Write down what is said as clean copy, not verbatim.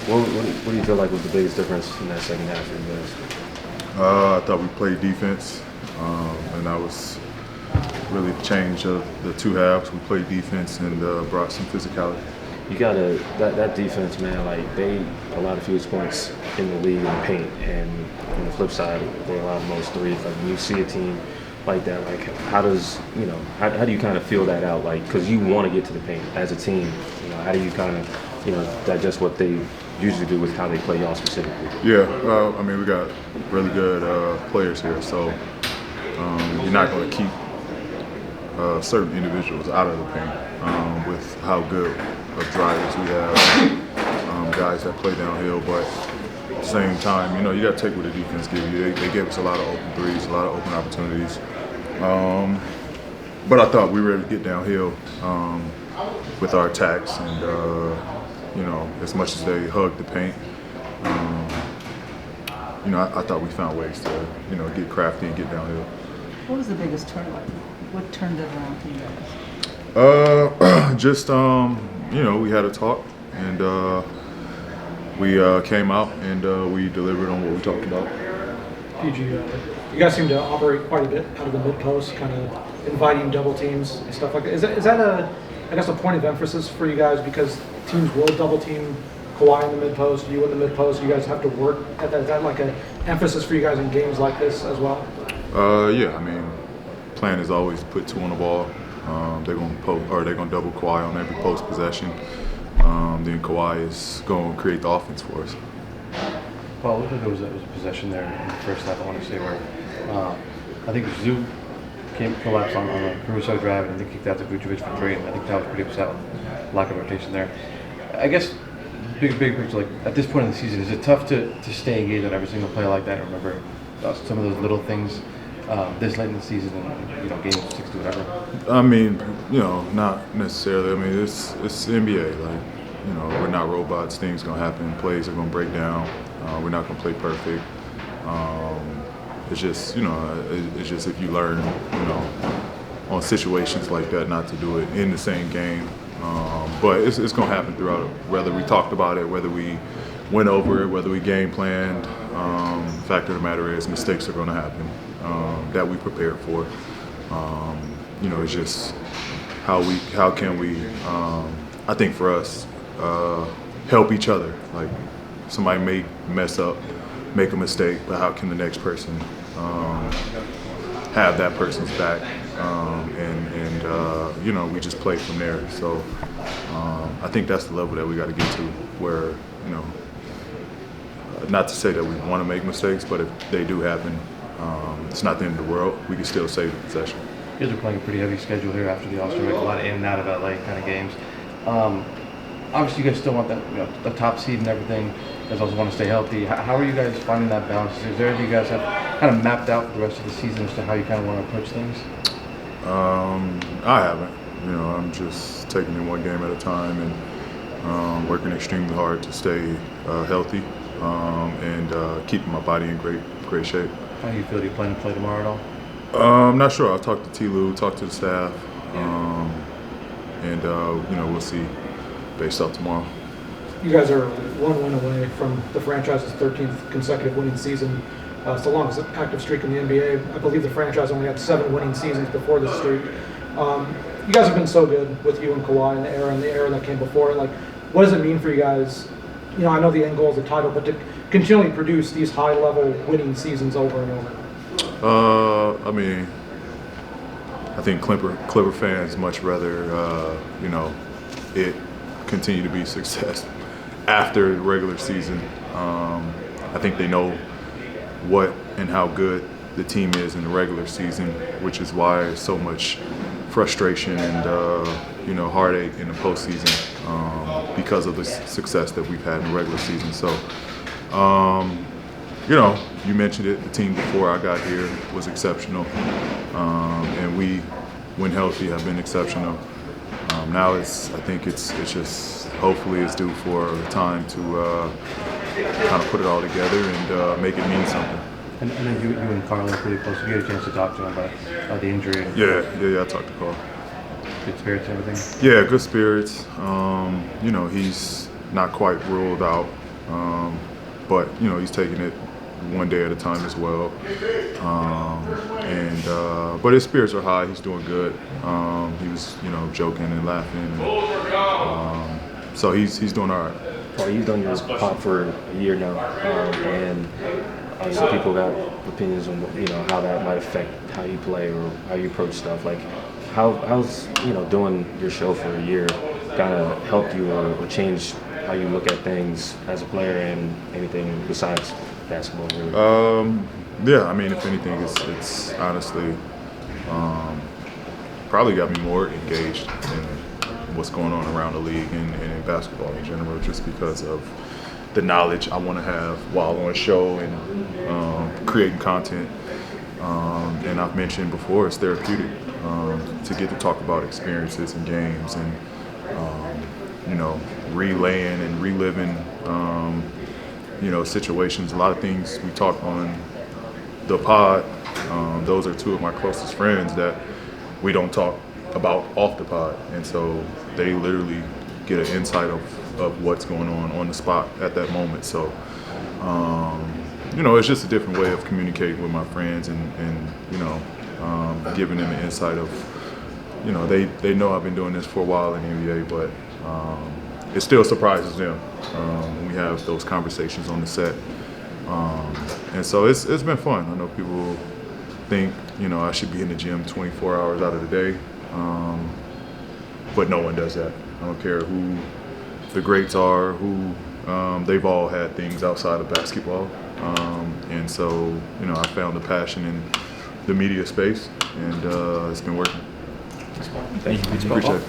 What do you feel like was the biggest difference in that second half for you guys? I thought we played defense, and that was really the change of the two halves. We played defense and brought some physicality. You gotta that defense, man. Like they allow the fewest points in the league in paint, and on the flip side, they allow the most threes. Like when you see a team like that, like how does how do you kind of feel that out? Like because you want to get to the paint as a team. How do you kind of digest what they usually do with how they play y'all specifically? Yeah, I mean we got really good players here, so you're not going to keep certain individuals out of the paint with how good of drivers we have, guys that play downhill, but at the same time, you got to take what the defense gives you. They gave us a lot of open threes, a lot of open opportunities. But I thought we were able to get downhill with our attacks, and as much as they hugged the paint, I thought we found ways to get crafty and get downhill. What was the biggest turnover? What turned it around for you guys? Just we had a talk, and we came out and we delivered on what we talked about. PG, you guys seem to operate quite a bit out of the mid post, kind of inviting double teams and stuff like that. Is that a point of emphasis for you guys because teams will double team Kawhi in the mid post, you in the mid post? You guys have to work at that. Is that like an emphasis for you guys in games like this as well? Yeah, I mean, plan is always to put two on the ball. They're gonna double Kawhi on every post possession. Then Kawhi is going to create the offense for us. Paul, looked like there was a possession there in the first half. I want to say where I think Zoo collapsed on a Caruso drive and then kicked out to Vucevic for three. And I think that was pretty upset with lack of rotation there. I guess big picture, like at this point in the season, is it tough to stay engaged on every single play like that? Remember some of those little things this late in the season and games 60 whatever. I mean, not necessarily. I mean, it's the NBA. Like, we're not robots. Things gonna happen. Plays are gonna break down. We're not gonna play perfect. It's just it's just if you learn on situations like that not to do it in the same game. But it's gonna happen throughout it. Whether we talked about it, whether we went over it, whether we game planned. Fact of the matter is, mistakes are gonna happen that we prepared for. It's just how can we? I think for us, help each other. Like somebody may mess up, make a mistake, but how can the next person have that person's back? And we just play from there. So I think that's the level that we got to get to, where not to say that we want to make mistakes, but if they do happen, it's not the end of the world. We can still save the possession. You guys are playing a pretty heavy schedule here after the All-Star break, a lot of in and out of LA kind of games. Obviously, you guys still want that the top seed and everything. You guys also want to stay healthy. How are you guys finding that balance? Is there anything you guys have kind of mapped out for the rest of the season as to how you kind of want to approach things? I haven't. I'm just taking it one game at a time and working extremely hard to stay healthy and keeping my body in great shape. How do you feel? Do you plan to play tomorrow at all? I'm not sure. I'll talk to T-Lou, talk to the staff, and we'll see based off tomorrow. You guys are one win away from the franchise's 13th consecutive winning season. It's the longest active streak in the NBA. I believe the franchise only had 7 winning seasons before this streak. You guys have been so good with you and Kawhi in the era that came before. Like, what does it mean for you guys? I know the end goal is the title, but to continually produce these high-level winning seasons over and over. I mean, I think Clipper fans much rather, it continue to be success after the regular season. I think they know what and how good the team is in the regular season, which is why so much frustration and heartache in the postseason because of the success that we've had in the regular season. So, you mentioned it. The team before I got here was exceptional, and we, when healthy, have been exceptional. Now I think it's just hopefully it's due for time to kind of put it all together and make it mean something. And then you and Carl are pretty close. You had a chance to talk to him about the injury. Yeah. I talked to Carl. Good spirits and everything? Yeah, good spirits. He's not quite ruled out But he's taking it one day at a time as well. But his spirits are high. He's doing good. He was joking and laughing. So he's doing all right. Well, you've done your pod for a year now, and obviously people got opinions on how that might affect how you play or how you approach stuff. Like, how's doing your show for a year kind of helped you or changed how you look at things as a player and anything besides basketball, really? Yeah, I mean, if anything, it's honestly probably got me more engaged in what's going on around the league and in basketball in general, just because of the knowledge I want to have while on show and creating content. And I've mentioned before, it's therapeutic to get to talk about experiences and games and relaying and reliving situations. A lot of things we talk on the pod. Those are two of my closest friends that we don't talk about off the pod, and so they literally get an insight of what's going on the spot at that moment. So it's just a different way of communicating with my friends and giving them an insight of they know I've been doing this for a while in the NBA, but it still surprises them when we have those conversations on the set. And so it's been fun. I know people think I should be in the gym 24 hours out of the day, but no one does that. I don't care who the greats are, who they've all had things outside of basketball. And so I found the passion in the media space, and it's been working. Thank you. Appreciate it.